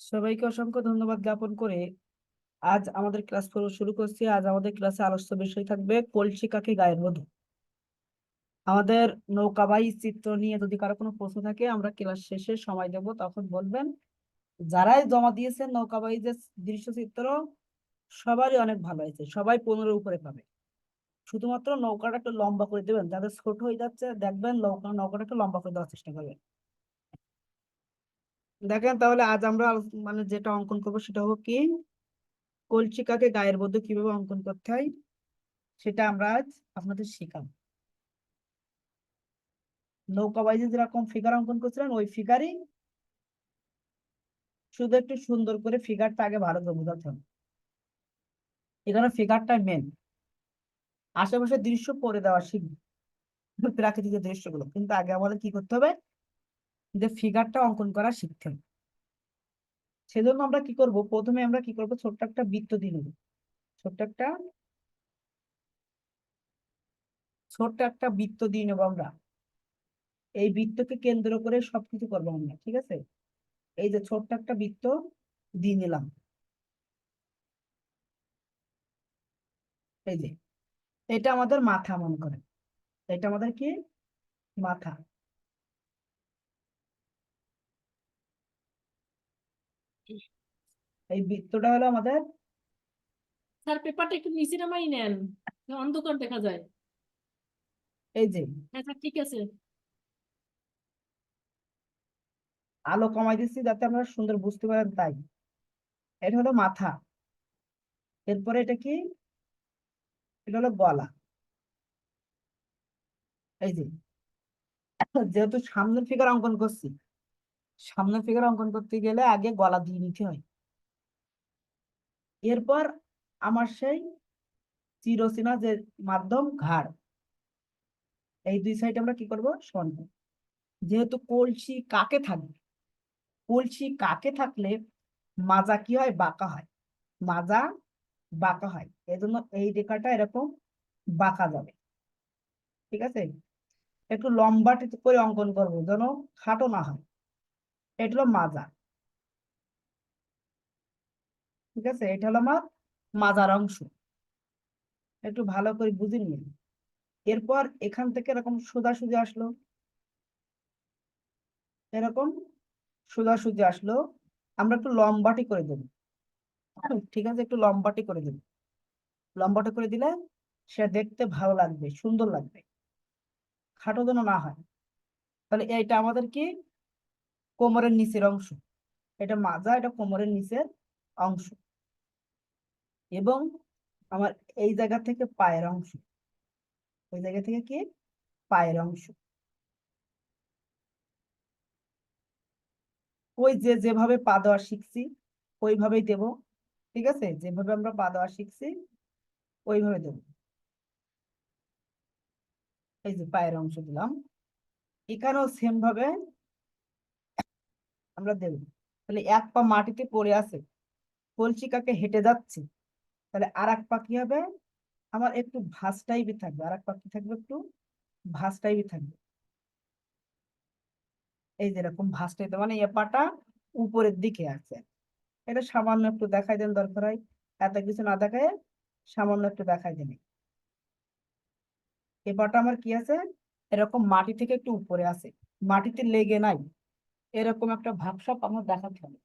সবাইকে অসংখ্য ধন্যবাদ জ্ঞাপন করে আজ আমাদের ক্লাস শুরু করছি। আজ আমাদের ক্লাসে আলোচ্য বিষয় থাকবে কলসি কাকে গায়ের বধূ। আমাদের নৌকাবাহী চিত্র নিয়ে যদি কারো কোনো প্রশ্ন থাকে আমরা ক্লাস শেষে সময় দেব, তখন বলবেন। যারাই জমা দিয়েছেন নৌকাবাহী যে দৃশ্য চিত্র, সবারই অনেক ভালো হয়েছে, সবাই 15 উপরে পাবে। শুধুমাত্র নৌকাটা একটু লম্বা করে দেবেন, যাদের ছোট হয়ে যাচ্ছে দেখবেন নৌকাটা একটু লম্বা করে দেওয়ার চেষ্টা করবেন। দেখেন তাহলে আজ আমরা মানে যেটা অঙ্কন করবো সেটা হলো কি, কলসি কাকে গায়ের বধূ কিভাবে অঙ্কন করতে হয় সেটা আমরা আজ আপনাদের শেখাবো। নৌকাবাইজে যেরকম ফিগার অঙ্কন করছিলেন ওই ফিগারই, শুধু একটু সুন্দর করে ফিগারটা আগে ভালো করে বোঝাতে হবে। এখানে ফিগারটা মেন, আশেপাশে দৃশ্য পরে দেওয়া শিখবে, প্রাকৃতিক দৃশ্যগুলো, কিন্তু আগে আমাদের কি করতে হবে, যে ফিগারটা অঙ্কন করা শিখতে হবে। সেজন্য আমরা কি করব, প্রথমে আমরা কি করব, ছোট্ট একটা বৃত্ত দিয়ে নেব। ছোট্ট একটা ছোট্ট একটা বৃত্ত দিয়ে নেবো আমরা। এই বৃত্তকে কেন্দ্র করে সবকিছু করবো আমরা, ঠিক আছে? এই যে ছোট্ট একটা বৃত্ত দিয়ে নিলাম, এই যে এটা আমাদের মাথা মনে করে, এটা আমাদের কি মাথা। এই বৃত্তটা হলো আমাদের, স্যার পেপারটা একটু নিচে নামাই নেন, অন্ধকার দেখা যায়। এই যে হ্যাঁ স্যার, ঠিক আছে। আলো কমাই দিচ্ছি যাতে আমরা সুন্দর বুঝতে পারেন, তাই এটা হলো মাথা। এরপরে এটা কি, এটা হলো গলা। এই যে যেহেতু সামনের ফিগার অঙ্কন করছি, সামনের ফিগার অঙ্কন করতে গেলে আগে গলা দিয়ে নিতে হয়। এরপর আমার সেই চিরচেনা যে মাধ্যম ঘাড়, এই দুই সাইড আমরা কি করব, সমান করব। যেহেতু কলসি কাকে থাকবে, কলসি কাকে থাকলে মাজা কি হয়, বাঁকা হয়। মাজা বাঁকা হয়, এজন্য এই রেখাটা এরকম বাঁকা যাবে, ঠিক আছে? একটু লম্বা করে অঙ্কন করবো যেন খাটো না হয়। এটা হলো মাজা, ঠিক আছে? এটা হলো আমার মাজার অংশ, একটু ভালো করে বুঝে নিন। এরপর এখান থেকে এরকম সোজাসুজি আসলো, এরকম সোজাসুজি আসলো, আমরা একটু লম্বাটি করে দেবো, ঠিক আছে? একটু লম্বাটি করে দেবো, লম্বাটি করে দিলে সে দেখতে ভালো লাগবে, সুন্দর লাগবে, খাটো যেন না হয়। তাহলে এইটা আমাদের কি, কোমরের নিচের অংশ। এটা মাজা, এটা কোমরের নিচের অংশ। এবং আমার এই জায়গা থেকে পায়ের অংশ, ওই জায়গা থেকে কি, পায়ের অংশ। ওই যে যেভাবে পা দেওয়া শিখছি ওইভাবেই দেব, ঠিক আছে? যেভাবে আমরা পা দেওয়া শিখছি ওইভাবে দেব। এই যে পায়ের অংশ দিলাম, এখানেও সেম ভাবে আমরা দেব। তাহলে এক পা মাটিতে পড়ে আছে, কলসিকাকে হেঁটে যাচ্ছে, তাহলে আর এক পা কি হবে, আমার একটু ভাঁজ টাইপের থাকবে, আর এক পা কি থাকবে, একটু ভাঁজ টাইপের থাকবে। এই যে এরকম ভাঁজ টাইপের, মানে এ পাটা উপরের দিকে আছে। এটা সামান্য একটু দেখাই দেন, দরকার হয় এত কিছু না দেখায়, সামান্য একটু দেখাই দেন। এ পাটা আমার কি আছে, এরকম মাটি থেকে একটু উপরে আছে, মাটিতে লেগে নাই, এরকম একটা ভাবসাব আমার দেখাতে হবে,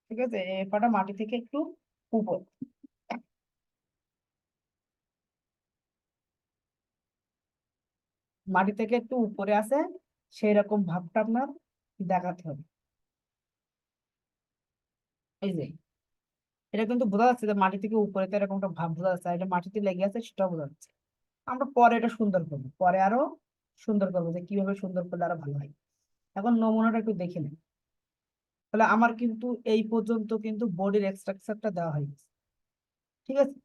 ঠিক আছে? এ পাটা মাটি থেকে একটু উপর, মাটি থেকে একটু উপরে আছে, সেই রকম ভাবটা আপনার দেখাতে হবে। এই যে এটা কিন্তু বোঝা যাচ্ছে যে মাটি থেকে উপরে, তো এরকম একটা ভাব বোঝা যাচ্ছে, আর এটা মাটিতে লেগে আছে সেটাও বোঝা যাচ্ছে। আমরা পরে এটা সুন্দর করবো, পরে আরো সুন্দর করবো, যে কিভাবে সুন্দর করলে আরো ভালো হয়। এখন নমুনাটা একটু দেখে নেন। তাহলে আমার কিন্তু এই পর্যন্ত কিন্তু বডির স্ট্রাকচারটা দেওয়া হয়ে গেছে, ঠিক আছে?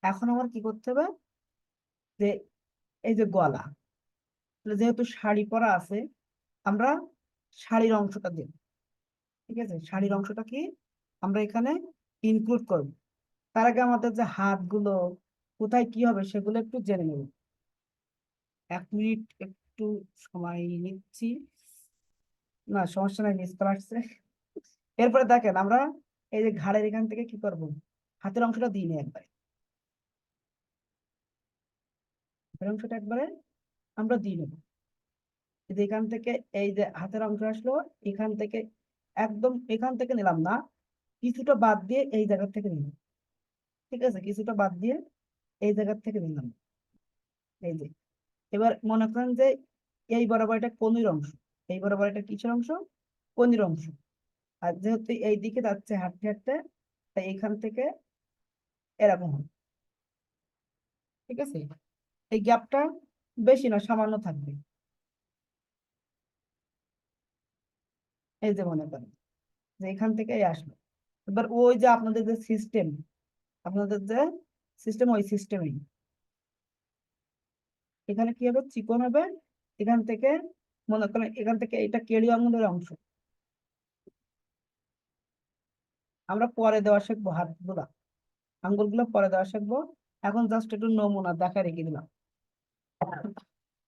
এখন আমার কি করতে হবে, যে এই যে গলা, তাহলে যেহেতু শাড়ি পরা আছে, আমরা শাড়ির অংশটা দেব, ঠিক আছে? শাড়ির অংশটা কি আমরা এখানে ইনক্লুড করব। তার আগে আমাদের যে হাতগুলো কোথায় কি হবে সেগুলো একটু জেনে নেব। 1 মিনিট একটু সময় নিচ্ছি। না সমস্যা নাই, মিস করা আসছে। এরপরে দেখেন আমরা এই যে ঘাড়ের এখান থেকে কি করব, হাতের অংশটা দিয়ে নিই একবারে, হাতের অংশটা একবারে আমরা দিয়ে নেব। এই যে এখান থেকে এই যে হাতের অংশ আসলো, এখান থেকে একদম এখান থেকে নিলাম না, কিছুটা বাদ দিয়ে এই জায়গা থেকে নিলাম। ঠিক আছে, কিছুটা বাদ দিয়ে এই জায়গা থেকে নিলাম। এই যে এবার মনে করেন যে এই বরাবর এটা কনির অংশ, এই বরাবর এটা কিসের অংশ, কনির অংশ। আর যেহেতু এই দিকে যাচ্ছে হাঁটতে হাঁটতে, তাই এখান থেকে এরকম হবে। ঠিক আছে, এই গ্যাপটা বেশি না, সামান্য থাকবে। এই যে মনে করেন যে এখান থেকে এই আসলো, এবার ওই যে আপনাদের যে সিস্টেম, আপনাদের যে সিস্টেম, ওই সিস্টেমেই এখানে কি হবে, চিকন হবে। এখান থেকে মনে করেন এখান থেকে এটা কেড়ি আঙুলের অংশ, আমরা পরে দেওয়া শিখবো, হাতগুলা আঙ্গুলগুলো পরে দেওয়া শিখবো। এখন জাস্ট একটু নমুনা দেখায় রেখে দিলাম,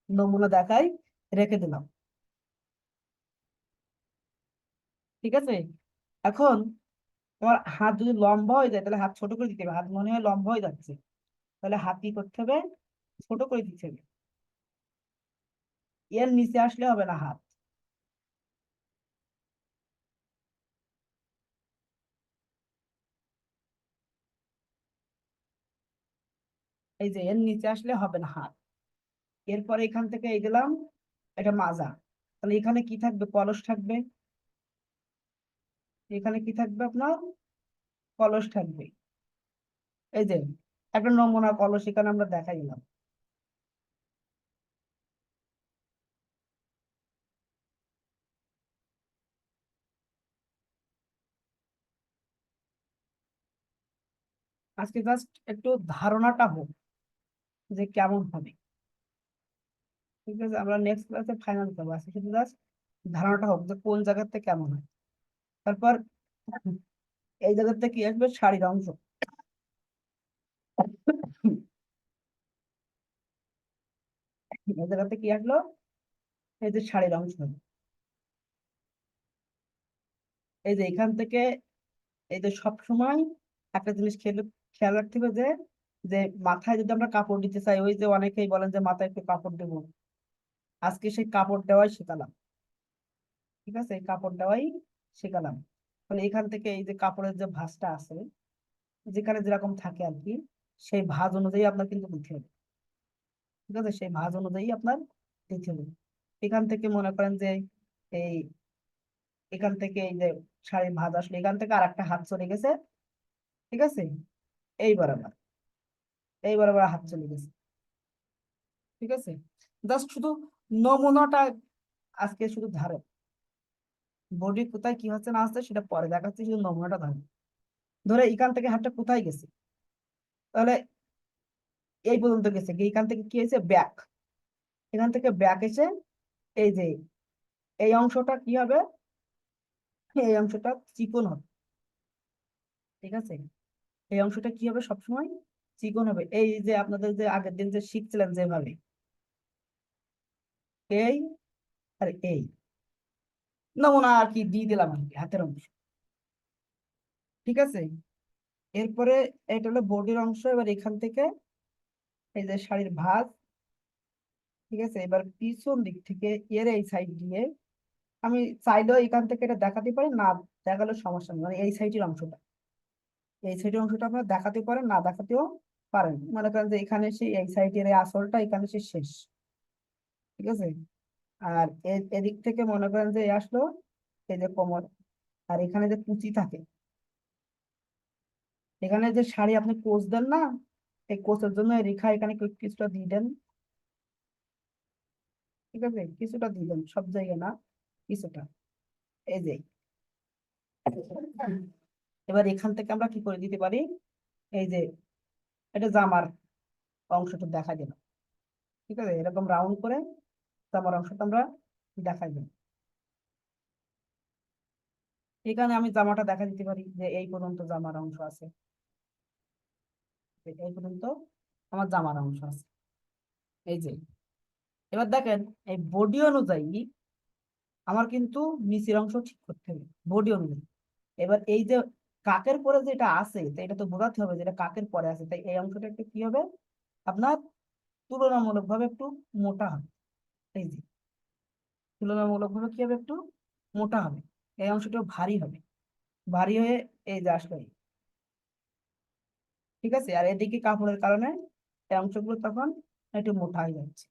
নমুনা দেখাই রেখে দিলাম। ঠিক আছে, এখন তোমার হাত যদি লম্বা হয়ে যায় তাহলে হাত ছোট করে দিতে হবে, হাত মনে হয় লম্বা হয়ে যাচ্ছে, তাহলে হাত কি করতে হবে, ছোট করে দিতে হবে। এর নিচে আসলে হবে না হাত। এই যে এর নিচে আসলে হবে না হাত। এরপরে এখান থেকে এই দিলাম, এটা মাজা, তাহলে এখানে কি থাকবে, কলস থাকবে। এখানে কি থাকবে আপনার, কলস থাকবে। এই যে একটা নমুনা কলস এখানে আমরা দেখাই দিলাম। আজকে জাস্ট একটু ধারণাটা হোক যে কেমন হবে। ঠিক আছে, আমরা নেক্সট ক্লাসে ফাইনাল করবো, আজকে শুধু জাস্ট ধারণাটা হোক যে কোন জায়গাতে কেমন হয়। তারপর এই জায়গাতে কি আসবে, শাড়ির অংশ। এই জায়গাতে কি আসলো, এই যে শাড়ির অংশ হবে। এই যে এখান থেকে এই যে সব সময় একটা জিনিস খেয়াল রাখতে হবে যে, যে মাথায় যদি আমরা কাপড় দিতে চাই, ওই যে অনেকেই বলেন যে মাথায় একটু কাপড় দেবো, আজকে সেই কাপড় দেওয়াই শেখালাম। ঠিক আছে, এই কাপড় দেওয়াই শেখালাম। তাহলে এখান থেকে এই যে কাপড়ের যে ভাঁজটা আছে, যেখানে যেরকম থাকে আর কি, সেই ভাঁজ অনুযায়ী আপনার কিন্তু দিতে হবে। ঠিক আছে, সেই ভাঁজ অনুযায়ী আপনার দিতে হবে। এখান থেকে মনে করেন যে এই এখান থেকে এই যে শাড়ির ভাঁজ আসলে, এখান থেকে আর একটা হাত চলে গেছে। ঠিক আছে, এই বরাবর, এই বরাবর হাত চলে গেছে। ঠিক আছে, জাস্ট শুধু নমুনাটা আজকে শুধু ধারো, বডি কোথায় কি হচ্ছে না হচ্ছে সেটা পরে দেখাচ্ছে, শুধু নমুনাটা ধরো। ধরে এখান থেকে হাতটা কোথায় গেছে, তাহলে এই পর্যন্ত গেছে, এইখান থেকে কি হয়েছে, ব্যাক। এখান থেকে ব্যাক এসে এই যে এই অংশটা কি হবে, এই অংশটা চিকন হবে। ঠিক আছে, এই অংশটা কি হবে, সবসময় চিকন হবে। এই যে আপনাদের যে আগের দিন যে শিখছিলেন যেভাবে, এই আর এই নমুনা আর কি দিয়ে দিলাম আর কি, হাতের অংশ। ঠিক আছে, এরপরে এটা হলো বডির অংশ। এবার এখান থেকে এই যে শাড়ির ভাঁজ। ঠিক আছে, এবার পিছন দিক থেকে এর এই সাইড দিয়ে আমি চাইলেও এখান থেকে এটা দেখাতে পারি, না দেখালে সমস্যা নেই, মানে এই সাইডের অংশটা, এই সাইডের অংশটা আপনারা দেখাতে পারেন, না দেখাতেও পারেন। মনে করেন যে এখানে সেই এই সাইডের এই আসলটা এখানে সে শেষ। ঠিক আছে, আর এদিক থেকে মনে করেন যে এই আসলো, এই যে কোমর, আর এখানে যে কুচি থাকে, এখানে যে শাড়ি আপনি কোচ দেন না, এই কোচের জন্য এই রেখা এখানে কিছুটা দিয়ে দেন। ঠিক আছে, কিছুটা দিয়ে দেন, সব জায়গায় না, কিছুটা। এই যে এবার এখান থেকে আমরা কি করে দিতে পারি, এই যে এটা জামার অংশটা দেখা দিল। ঠিক আছে, এরকম রাউন্ড করে জামার অংশটা আমরা দেখাই দিই। এখানে আমি জামাটা দেখা দিতে পারি যে এই পর্যন্ত জামার অংশ আছে, এই পর্যন্ত আমার জামার অংশ আছে। এই যে এবার দেখেন, এই বডি অনুযায়ী আমার কিন্তু নিচের অংশ ঠিক করতে হবে, বডি অনুযায়ী। এবার এই যে কাকের পরে যেটা আছে, তো এটা তো বোঝাতে হবে যেটা কাকের পরে আছে, তাই এই অংশটা একটু কি হবে আপনার তুলনামূলক ভাবে একটু মোটা হবে। এই যে তুলনামূলক ভাবে কি হবে, একটু মোটা হবে। এই অংশটা ভারী হবে, ভারী হয়ে এই যে আসলে, ঠিক আছে। আর এদিকে কাপড়ের কারণে এই অংশগুলো তখন একটু মোটা হয়ে যাচ্ছে।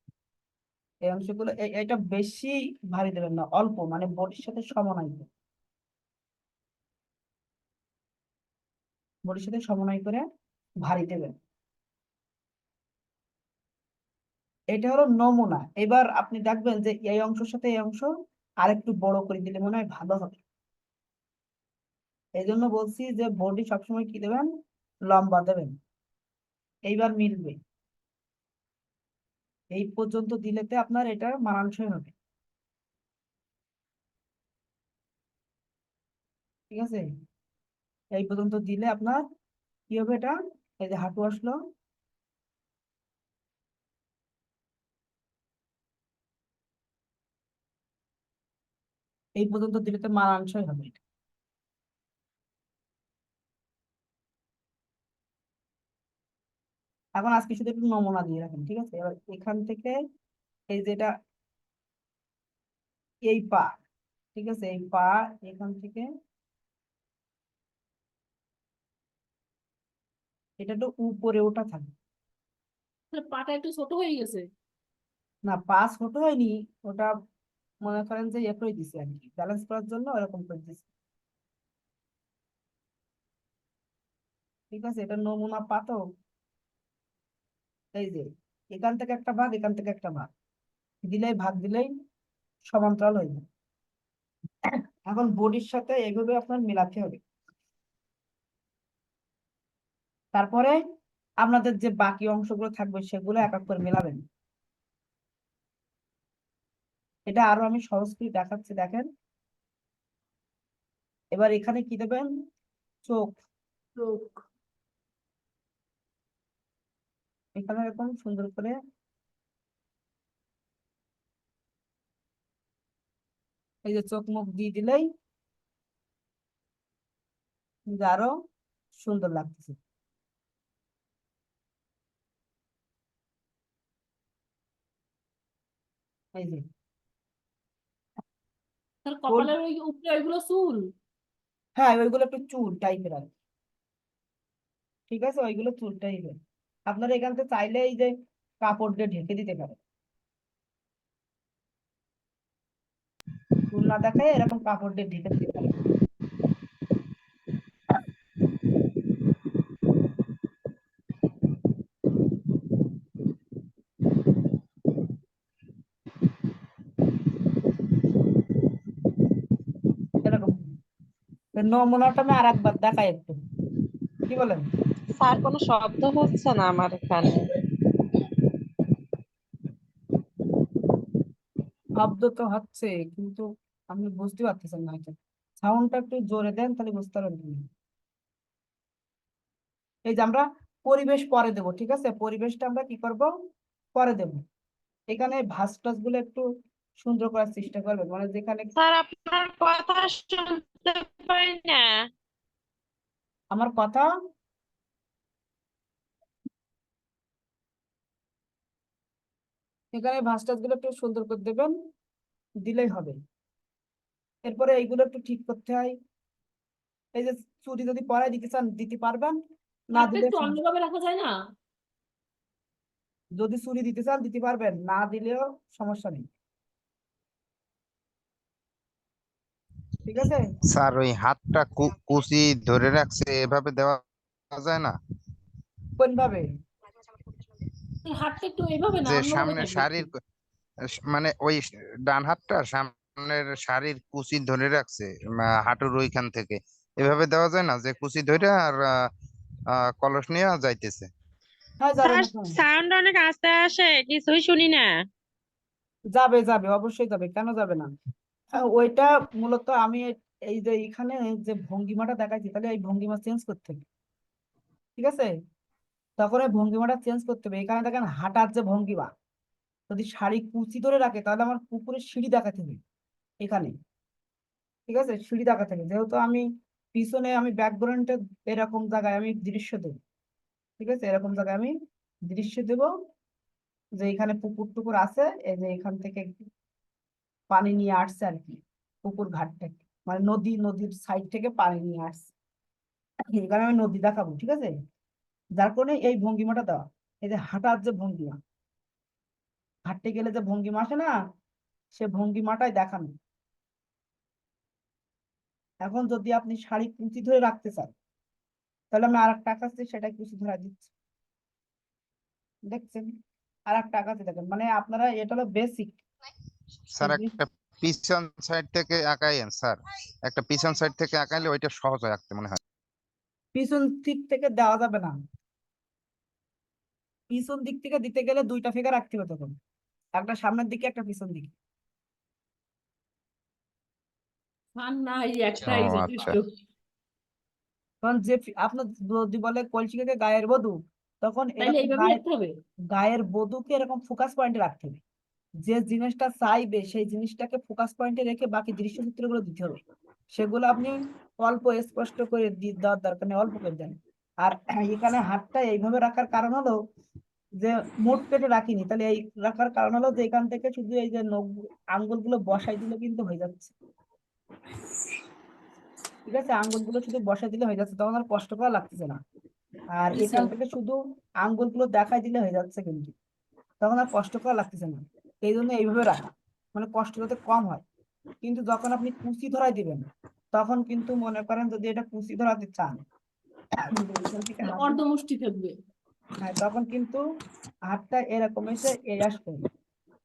এই অংশগুলো এটা বেশি ভারী দেবেন না, অল্প মানে বডির সাথে সমন্বয় করে, বডির সাথে সমন্বয় করে ভারী দেবেন। এটা হলো নমুনা। এবার আপনি দেখবেন যে এই অংশের সাথে এই অংশ আরেকটু বড় করে দিলে মনে হয় ভালো হবে। এই জন্য বলছি যে বডি সবসময় কি দেবেন, লম্বা দেবেন। এইবার মিলবে, এই পর্যন্ত দিলেতে আপনার এটা মানানসই হবে, ঠিক আছে। এই পর্যন্ত দিলে আপনার কি হবে, এটা এই যে হাঁটু আসলো, এই পর্যন্ত দিলে তো মানানসই হবে এটা। এখন আজকে শুধু একটু নমুনা দিয়ে রাখেন, ঠিক আছে। এবার এখান থেকে এই যেটা এই পা, ঠিক আছে, এই পা এখান থেকে এটা একটু উপরে ওঠা থাকে। পাটা একটু ছোট হয়ে গেছে। না, পা ছোট হয়নি, ওটা মনে করেন যে ইয়ে করে দিছে আর কি, ব্যালেন্স করার জন্য এরকম করে দিছে, ঠিক আছে। এটা নমুনা পা তো, এই যে এখান থেকে একটা ভাগ, এখান থেকে একটা ভাগ দিলেই, ভাগ দিলেই সমান্তরাল হয়ে যাবে। এখন বডির সাথে এইভাবে আপনার মেলাতে হবে। তারপরে আপনাদের যে বাকি অংশগুলো থাকবে সেগুলো এক এক করে মেলাবেন। এটা আরো আমি সহজ করে দেখাচ্ছি, দেখেন। এবার এখানে কি দেবেন, চোখ, চোখ। এখানে এরকম সুন্দর করে এই যে চোখ মুখ দিয়ে দিলেই কিন্তু আরো সুন্দর লাগতেছে। এই যে তার ফুল, কপালের ওই উপরে ওইগুলো চুল। হ্যাঁ ওইগুলো একটু চুল টাইপের আর কি, ঠিক আছে, ওইগুলো চুল টাইপের। আপনারা এখান থেকে চাইলে এই যে কাপড় দিয়ে ঢেকে দিতে পারেন, চুল না দেখায় এরকম কাপড় দিয়ে ঢেকে দিতে পারেন। এরকম নমুনাটা আমি আর একবার দেখাই একটু, কি বলেন। স্যার কোনো শব্দ হচ্ছে না আমার এখানে। শব্দ তো হচ্ছে কিন্তু আপনি বুঝতে পারতেছেন না হয়তো, সাউন্ডটা একটু জোরে দেন তাহলে বুঝতে পারবেন। এই যে আমরা পরিবেশ পরে দেব, ঠিক আছে, পরিবেশটা আমরা কি করব, পরে দেব। এখানে ভাঁজ টাজ গুলো একটু সুন্দর করার চেষ্টা করবেন, মানে যেখানে স্যার আপনার কথা শুনতে পাই না। আমার কথা, এখানে ভাঁজ টাজ গুলো একটু সুন্দর করে দেবেন, দিলেই হবে। এরপরে এইগুলো একটু ঠিক করতে হয়। এই যে চুড়ি যদি পরায় দিতে চান দিতে পারবেন, না হাতটা দিলে একটু অন্যভাবে রাখা যায় না? যদি চুড়ি দিতে চান দিতে পারবেন, না দিলেও সমস্যা নেই, ঠিক আছে। স্যার ওই হাতটা কুচি ধরে রাখছে এভাবে দেওয়া যায় না? কোন ভাবে, হাতটা একটু এইভাবে না, যে অন্যভাবে সামনে থাকবে একটু। শাড়ির মানে ওই ডান হাতটা সামনের শাড়ির কুচি ধরে রাখছে, হাঁটুর ওইখান থেকে এভাবে দেওয়া যায় না, যে কুচি ধরে আর কলস নিয়ে যাইতেছে? হ্যাঁ যাবে স্যার না কেন? সাউন্ড অনেক আস্তে আসে, কিছুই শুনি না। যাবে যাবে, অবশ্যই যাবে, কেন যাবে না। ওইটা মূলত আমি এই যে এখানে যে ভঙ্গিমাটা দেখাচ্ছি, তাহলে এই ভঙ্গিমা চেঞ্জ করতে হবে, ঠিক আছে। তখন এই ভঙ্গিমাটা চেঞ্জ করতে হবে। এখানে দেখেন হাঁটার যে ভঙ্গিমা, যদি শাড়ি কুচি ধরে রাখে তাহলে আমার পুকুরের সিঁড়ি দেখাতে হবে এখানে, ঠিক আছে, সিঁড়ি দেখাতে হবে। যেহেতু আমি পিছনে আমি ব্যাকগ্রাউন্ডে এরকম জায়গায় আমি দৃশ্য দেব, ঠিক আছে, এরকম জায়গায় আমি দৃশ্য দেব যে এখানে পুকুর টুকুর আছে, এই যে এখান থেকে পানি নিয়ে আসছে আর কি, পুকুর ঘাট থেকে, মানে নদীর সাইড থেকে পানি নিয়ে আসছে, এখানে আমি নদী দেখাবো, ঠিক আছে। যার কারণে এই ভঙ্গিমাটা দেওয়া, এই যে হাঁটার যে ভঙ্গিমা, হাঁটতে গেলে যে ভঙ্গিমা আসে না, সে ভঙ্গিমাটাই দেখানো। এখন যদি আপনি শাড়ি কুচি ধরে রাখতে চান, তাহলে আমি আর একটা আঁকা আছে, সেটা কুচি ধরা দিচ্ছি, দেখছেন, আর একটা আঁকা আছে, দেখেন, মানে আপনারা এটা হলো বেসিক। স্যার একটা পিছন সাইড থেকে আঁকাইয়েন স্যার, একটা পিছন সাইড থেকে আঁকাইলে ওইটা সহজ হয় আঁকতে মনে হয়। পিছন দিক থেকে দেওয়া যাবে না, পিছন দিক থেকে দিতে গেলে দুইটা ফিগার রাখতে হবে তখন, একটা সামনের দিকে একটা পিছন দিকে। ফান না, এই একটাই ও যথেষ্ট। আচ্ছা। কারণ যে আপনার যদি বলে কলসিকে গায়ের বধূ, তখন তাইলে এরকম এইভাবে গায়ের লিখতে হবে। গায়ের বধূকে এরকম ফোকাস পয়েন্টে রাখতে হবে, যে জিনিসটা চাইবে সেই জিনিসটাকে ফোকাস পয়েন্টে রেখে বাকি দৃশ্যচিত্রগুলো দিতে হবে, সেগুলো আপনি অল্প স্পষ্ট করে দেওয়ার দরকার নেই, অল্প করে দেন। আর এখানে হাতটা এইভাবে রাখার কারণ হলো যে মোট পেটে রাখিনি, তাহলে এই রাখার কারণ হলো যে এখান থেকে শুধু এই যে নখ আঙ্গুলগুলো বসাই দিলে কিন্তু হয়ে যাচ্ছে, ঠিক আছে, আঙ্গুলগুলো শুধু বসাই দিলে হয়ে যাচ্ছে, তখন আর কষ্ট করা লাগতেছে না। আর জি এখান স্যার। থেকে শুধু আঙ্গুলগুলো দেখাই দিলে হয়ে যাচ্ছে, কিন্তু তখন আর কষ্ট করা লাগতেছে না। এই জন্য এইভাবে রাখা, মানে কষ্ট যাতে কম হয়। কিন্তু যখন আপনি কুচি ধরাই দিবেন, তখন কিন্তু মনে করেন যদি এটা কুচি ধরাতে চান, যে এখান থেকে তাহলে হাত অর্ধ মুষ্টি থাকবে। হ্যাঁ, তখন কিন্তু হাতটা এরকম এসে এই আসবে,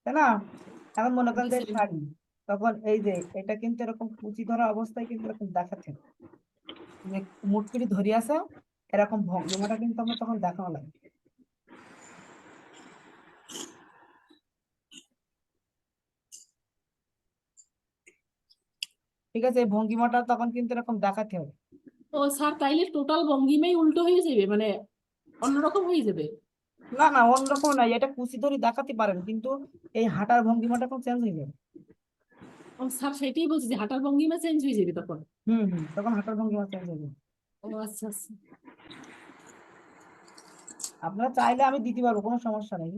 তাই না। এখন মনে করেন জি যে স্যার। শাড়ি, তখন এই যে এটা কিন্তু এরকম কুচি ধরা অবস্থায় কিন্তু এরকম দেখাচ্ছে, যে মুটকিটি ধরে আছে, এরকম ভঙ্গিমাটা কিন্তু আমরা তখন দেখানো লাগে, ঠিক আছে, এই ভঙ্গিমাটা তখন কিন্তু এরকম দেখাতে হবে। ও স্যার, তাইলে টোটাল ভঙ্গিমাই উল্টো হয়ে যাবে, মানে অন্যরকম হয়ে যাবে। না না, অন্যরকম নাই, এটা কুচি ধরে দেখাতে পারেন, কিন্তু এই হাঁটার ভঙ্গিমাটা এখন চেঞ্জ হয়ে যাবে। ও স্যার, সেটাই বলছি যে হাঁটার ভঙ্গিমা চেঞ্জ হয়ে যাবে তখন। তখন হাঁটার ভঙ্গিমা চেঞ্জ হয়ে যাবে। ও আচ্ছা আচ্ছা। আপনারা চাইলে আমি দিতে পারবো, কোনো সমস্যা নেই।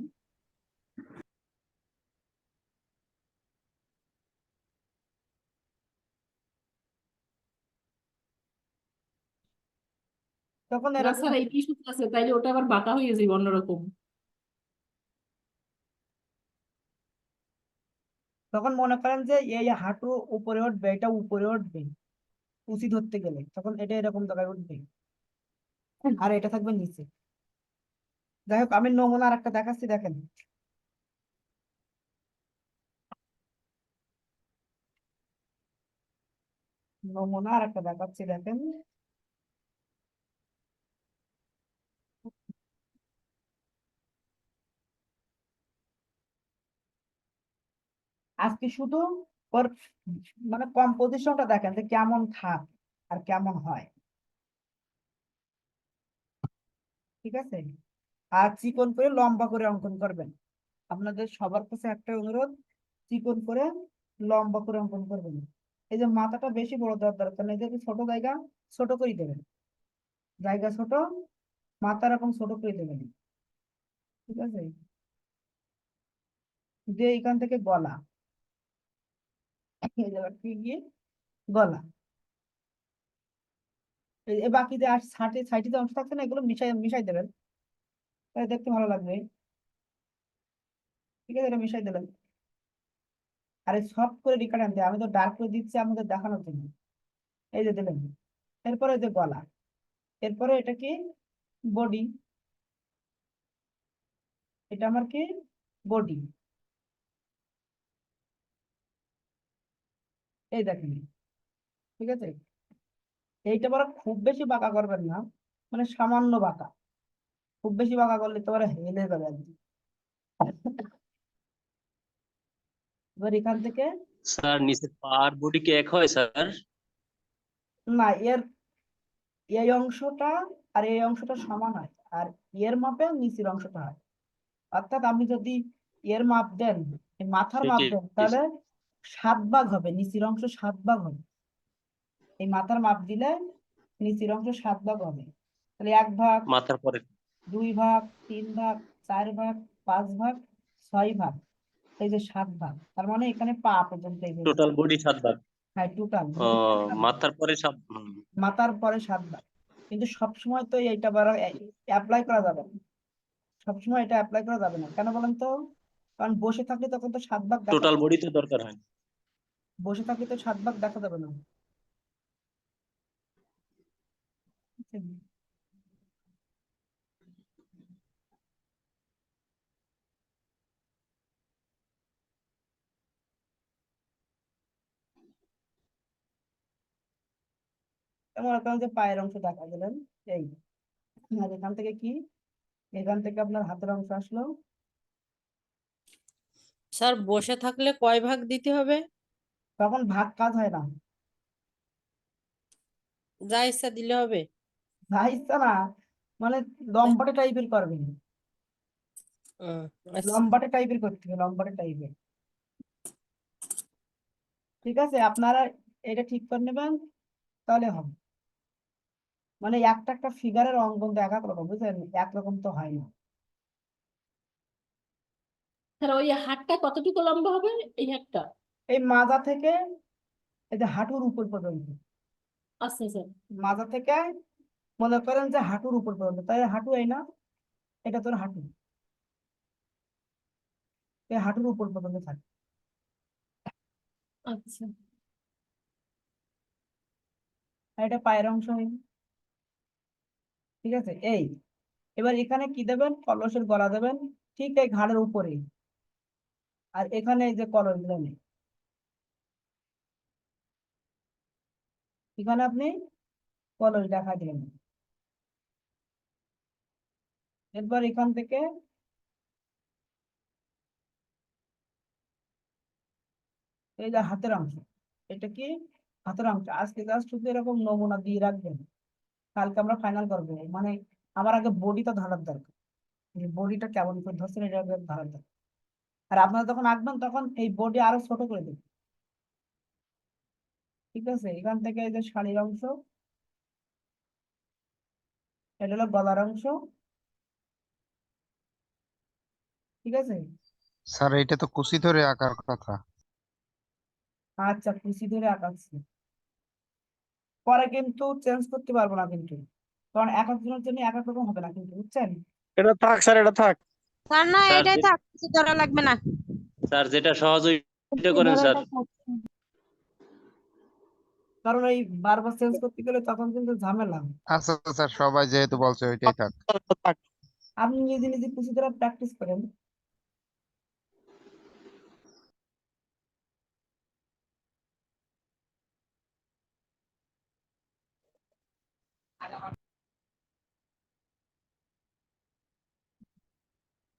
তখন না এরকম, স্যার, এই টিস্যু আছে, তাইলে ওটা আবার বাঁকা হয়ে যাবে অন্যরকম। তখন মনে করেন যে এই হাঁটু উপরে উঠবে, এটা উপরে উঠবে কুচি ধরতে গেলে, তখন এটা এরকম জায়গায় উঠবে, আর এটা থাকবে নিচে। যাই হোক, আমি নমুনা আর একটা দেখাচ্ছি, দেখেন, নমুনা আর একটা দেখাচ্ছি, দেখেন। আজকে শুধু ওর মানে কম্পোজিশনটা দেখেন যে কেমন থাকে আর কেমন হয়, ঠিক আছে। আর চিকন করে লম্বা করে অঙ্কন করবেন, আপনাদের সবার কাছে একটা অনুরোধ, চিকন করে লম্বা করে অঙ্কন করবেন। এই যে মাথাটা বেশি বড় দেওয়ার দরকার নেই, যদি ছোট জায়গা ছোট করে দেবেন, জায়গা ছোট, মাথা এরকম ছোট করে দেবেন, ঠিক আছে। যে এখান থেকে গলা, এই জায়গাটা গিয়ে গলা, এই বাকি যে আর সাইডে যে অংশ থাকছে না, এগুলো মিশাই মিশাই দেবেন, তাহলে দেখতে ভালো লাগবে, ঠিক আছে, এটা মিশাই দেবেন। আর এই সফট করে রেখা টানতে, আমি তো ডার্ক করে দিচ্ছি আমাদের দেখানোর জন্য, এই যে দিলেন। এরপরে যে গলা, এরপরে এটা কি বডি, এটা আমার কি বডি, এই দেখেন, ঠিক আছে। এইটা বড় খুব বেশি বাঁকা করবেন না, মানে সামান্য বাঁকা, খুব বেশি বাঁকা করলে তো আবার হেলে যাবে আর কি। এবার এখান থেকে, স্যার নিচে পার বডি কি এক হয় স্যার? না, এই অংশটা আর এই অংশটা সমান হয়, আর এর মাপে নিচের অংশটা হয়। অর্থাৎ আপনি যদি এর মাপ দেন, এই মাথার মাপ সেটি দেন, তাহলে 7 ভাগ হবে, নিচের অংশ 7 ভাগ হবে। এই মাথার মাপ দিলে নিচের অংশ 7 ভাগ হবে, তাহলে 1 ভাগ, মাথার পরে 2 ভাগ, 3 ভাগ, 4 ভাগ, 5 ভাগ, 6 ভাগ, এই যে 7 ভাগ, তার মানে এখানে পা পর্যন্ত এই যে টোটাল বডি 7 ভাগ। হ্যাঁ টোটাল ও মাথার পরে 7। মাথার পরে 7 ভাগ। কিন্তু সবসময় তো এইটা অ্যাপ্লাই করা যাবে না, সবসময় এটা অ্যাপ্লাই করা যাবে না, কেন বলেন তো? কারণ বসে থাকলে তখন তো 7 ভাগ দেখা, টোটাল বডি তো দরকার হয় না। বসে থাকলে তো 7 ভাগ দেখা যাবে না। মনে করেন যে পায়ের অংশ দেখা গেলেন এই, আর এখান থেকে কি, এখান থেকে আপনার হাতের অংশ আসলো, স্যার বসে থাকলে কয় ভাগ দিতে হবে? তখন ভাগ কাজ হয় না, যা ইচ্ছা দিলে হবে? যা ইচ্ছা না, মানে লম্বাটে টাইপের করবেন, আচ্ছা। লম্বাটে টাইপের করতে হবে, লম্বাটে টাইপের। ঠিক আছে, আপনারা এটা ঠিক করে নেবেন, তাহলে হবে। মানে একটা একটা ফিগারের অঙ্কন তো এক এক রকম, বুঝলেন, একরকম তো হয় না। স্যার ওই হাতটা কতটুকু লম্বা হবে, এই হাতটা? এই মাজা থেকে এই যে হাঁটুর উপর পর্যন্ত, আচ্ছা স্যার। মাজা থেকে মনে করেন যে হাঁটুর উপর পর্যন্ত, তাই হাঁটু এই না, এটা তোর হাঁটু, এই হাঁটুর উপর পর্যন্ত থাকে। আচ্ছা আর এটা পায়ের অংশ হয়, ঠিক আছে। এই এবার এখানে কি দেবেন, কলসের গলা দেবেন ঠিক এই ঘাড়ের উপরে, আর এখানে এই যে কলস দিলেন, এখানে আপনি কলস দেখা দিলেন। এরপর এখান থেকে এই যে হাতের অংশ, এটা কি হাতের অংশ, আজকে জাস্ট শুধু এরকম নমুনা দিয়ে রাখবেন, কালকে আমরা ফাইনাল করবো। মানে আমার আগে বডিটা ধরার দরকার, বডিটা কেমন করে ধরছেন এটা আগে ধরার দরকার। আর আপনারা যখন আঁকবেন তখন এই বডি আরো ছোট করে দেবেন, ঠিক আছে। এখান থেকে এই যে শাড়ির অংশ, এটা হলো গলার অংশ, ঠিক আছে। স্যার এইটা তো কুচি ধরে আঁকার কথা। আচ্ছা কুচি ধরে আঁকাচ্ছি, পরে কিন্তু চেঞ্জ করতে পারবো না কিন্তু, কারণ এক একজনের জন্য এক এক রকম হবে না কিন্তু, বুঝছেন। এটা থাক স্যার, এটা থাক। স্যার না স্যার এটাই থাক, কিছু ধরা লাগবে না। স্যার যেটা সহজ ওইটা করেন স্যার। কারণ এই বারবার চেঞ্জ করতে গেলে তখন কিন্তু ঝামেলা। আচ্ছা স্যার, সবাই যেহেতু বলছে ওইটাই থাক। থাক। আপনি নিজে নিজে কুচি ধরে প্র্যাকটিস করেন।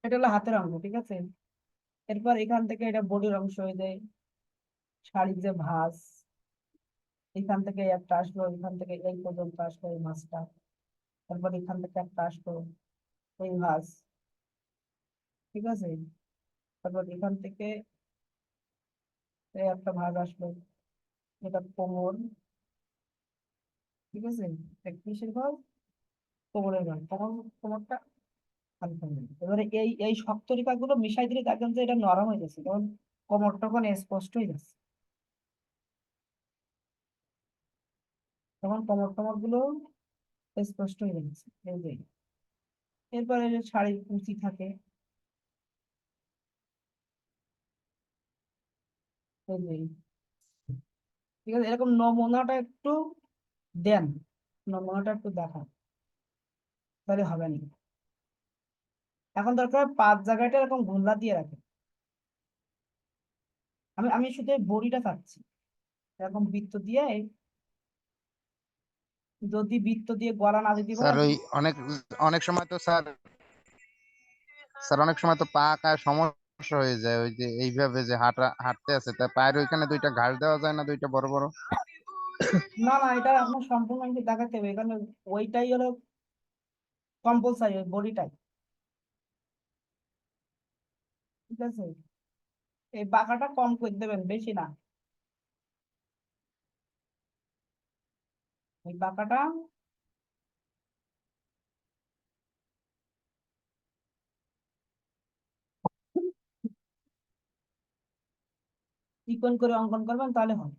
এটা হলো হাতের অংশ, ঠিক আছে। এরপর এখান থেকে এটা বডির অংশ হয়ে যায়, শাড়ির যে ভাঁজ, এখান থেকে একটা আসলো, এখান থেকে এই পর্যন্ত আসলো এই ভাঁজটা, তারপর এখান থেকে একটা আসলো এই ভাঁজ, ঠিক আছে। তারপর এখান থেকে এই একটা ভাঁজ আসলো, এটা কোমর, ঠিক আছে। এটা কিসের ভাঁজ, কোমরের ভাঁজ, কোমরটা হালকা হয়ে গেছে। এবারে এই এই শক্ত রেখাগুলো মিশাই দিলে দেখবেন যে এটা নরম হয়ে গেছে, তখন কোমর তখন স্পষ্ট হয়ে যাচ্ছে, তখন কোমর গুলো স্পষ্ট হয়ে যাচ্ছে, এই যে। এরপরে যে শাড়ির কুচি থাকে, এই যে, ঠিক আছে। এরকম নমুনাটা একটু দেন, নমুনাটা একটু দেখান, তাহলে হবে না। এখন দরকার 5 জায়গাটা এরকম গোল্লা দিয়ে রাখেন। আমি আমি শুধু এই বড়িটা চাচ্ছি, এরকম বৃত্ত দিয়ে, যদি বৃত্ত দিয়ে গলা না দিতে স্যার পারেন। ওই অনেক অনেক সময় তো স্যার, অনেক সময় তো পা আঁকায় সমস্যা হয়ে যায়, ওই যে এইভাবে যে হাঁটতে আছে, তা পায়ের ওইখানে দুইটা ঘাস দেওয়া যায় না, দুইটা বড় বড়। না না, এটা আপনার সম্পূর্ণ আমাকে দেখাতে হবে, এখানে ওইটাই হলো কম্পালসারি, ওই বডিটাই, ঠিক আছে। এই বাঁকাটা কম করে দেবেন, বেশি না, এই বাঁকাটা চিকন করে অঙ্কন করবেন তাহলে হবে।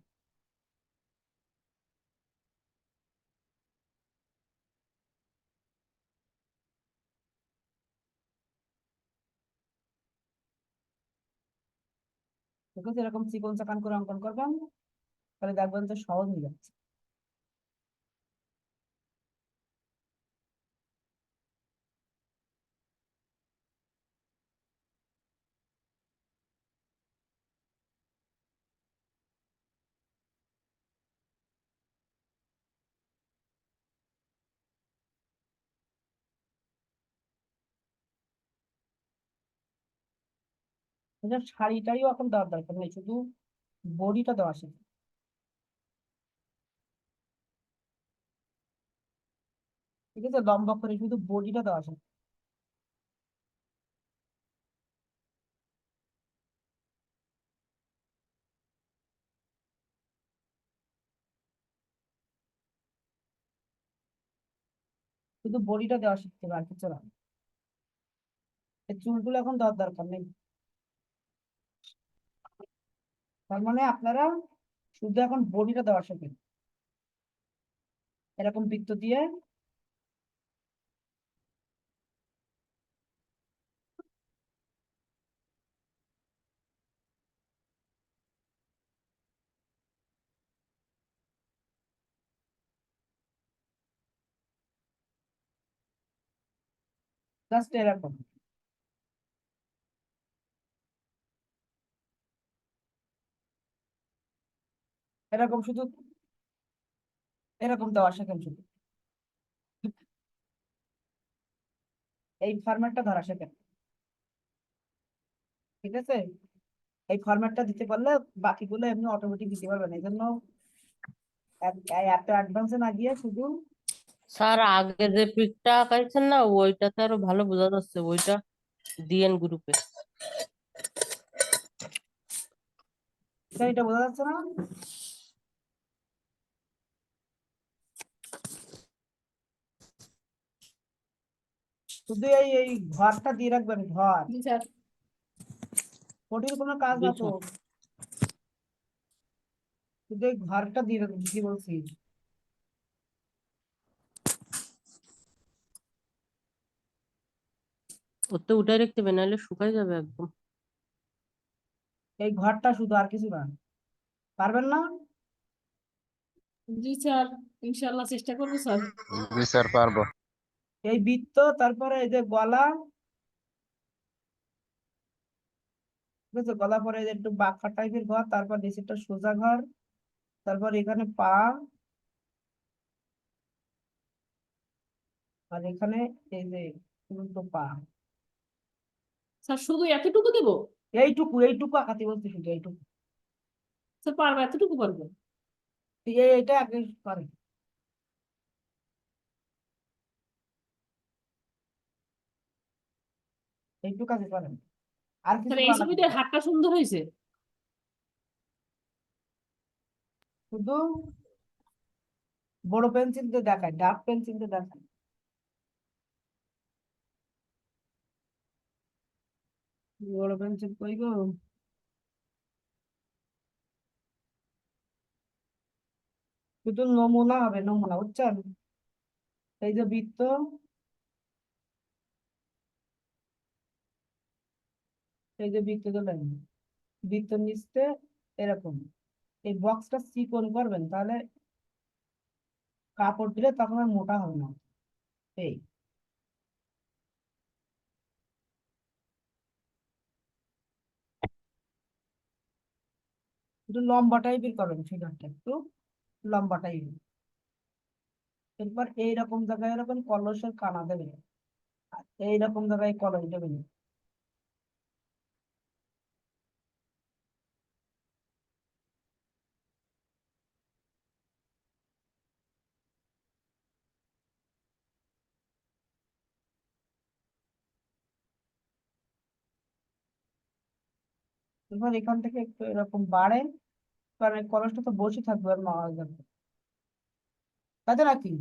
ঠিক আছে, এরকম চিকন চাকান করে অঙ্কন করবেন, তাহলে দেখবেন যে সহজ হয়ে যাচ্ছে। এটা শাড়িটাইও এখন দেওয়ার দরকার নেই, শুধু বডিটা দেওয়া শিখবে। ঠিক আছে, লম্বা করে শুধু বডিটা দেওয়া শিখবে। শুধু বডিটা দেওয়া শিখতে হবে, আর কিছু না। এই চুলগুলো এখন দেওয়ার দরকার নেই। তার মানে আপনারা শুধু এখন বডিটা দেওয়া শিখবেন, এরকম বৃত্ত দিয়ে। জাস্ট এরকম। এরকম শুধু এরকম দেওয়া শেখেন শুধু, এই ফরম্যাটটা ধরা শেখেন। ঠিক আছে, এই ফরম্যাটটা দিতে পারলে বাকিগুলো এমনি অটোমেটিক দিতে পারবেন। এই জন্য এত অ্যাডভান্সে না গিয়ে শুধু। স্যার আগে যে পিকটা আঁকাইছেন না ওইটাতে আরো ভালো বোঝা যাচ্ছে, ওইটা দিয়েন গ্রুপে। এটা বোঝা যাচ্ছে না? শুধু এই ঘরটা দিয়ে রাখবেন, ঘর। জি স্যার। কঠিন কোনো কাজ জি না তো, স্যার। শুধু এই ঘরটা দিয়ে রাখবেন, কি বলছি। ওতে উঠাই রাখতে হবে নাহলে শুকাই যাবে একদম। এই ঘরটা শুধু, আর কিছু না। পারবেন না? জি স্যার, ইনশাল্লাহ চেষ্টা করবো স্যার। জি স্যার, পারবো। এই বৃত্ত, তারপরে এই যে গলা। ঠিক আছে, গলা পরে এই যে একটু বাঁকা টাইপের ঘর, তারপর নিচেরটা সোজা ঘর, তারপর এখানে পা, আর এখানে এই যে উল্টো পা। স্যার শুধু এতটুকু দেবো? এইটুকু এইটুকু আঁকাতে বলছি, শুধু এইটুকু। স্যার পারবো, এতটুকু পারবো। এটা আগে করে, এইটুকু কাজে করেন, আর কিছু স্যার এই করা লাগবে ছবিতে না। হাতটা সুন্দর হয়েছে। শুধু বড় পেন্সিল দিয়ে দেখায়, ডার্ক পেন্সিল দিয়ে দেখায়। বড় পেন্সিল কই গো? শুধু নমুনা হবে, নমুনা, বুঝছেন? এই যে বৃত্ত, এই যে বৃত্ত দিলেন, বৃত্ত নিচতে এরকম এই বক্সটা চিকন করবেন, তাহলে কাপড় দিলে তখন আর মোটা হবে না। এই একটু লম্বা টাইপের করবেন, ফিগারটা একটু লম্বা টাইপের। এরপর এইরকম জায়গায় এরকম কলসের কানা দেবেন, আর এইরকম জায়গায় কলস দেবেন। এরপর এখান থেকে একটু এরকম বাড়ে, কারণ এই কলসটা তো বসে থাকবে আর মারা যাবে, তাই তো নাকি?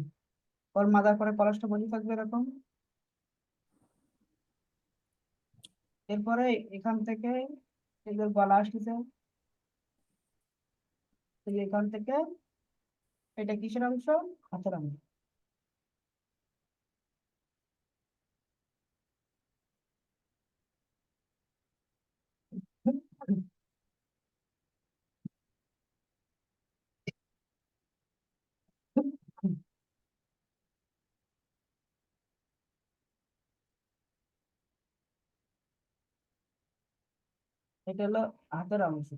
ওর মাথার পরে কলসটা বসে থাকবে এরকম। এরপরে এখান থেকে এই যে গলা আসতেছে, এই যে এখান থেকে এটা কিসের অংশ? হাতের অংশ। এটা হলো হাতের অংশ।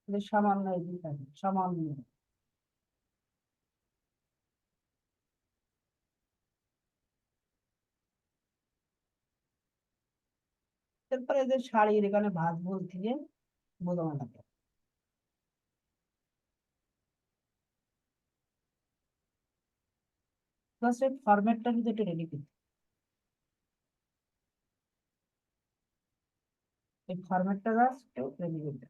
এটা সামান্য এদিকে থাকে, সামান্য। তারপরে এই যে শাড়ির এখানে ভাঁজ ভুল দিয়ে বোঝানো থাকে। প্লাস এই ফরম্যাটটা যদি একটু রেডি করি, এই ফরম্যাটটা জাস্ট একটু রেডি করতে।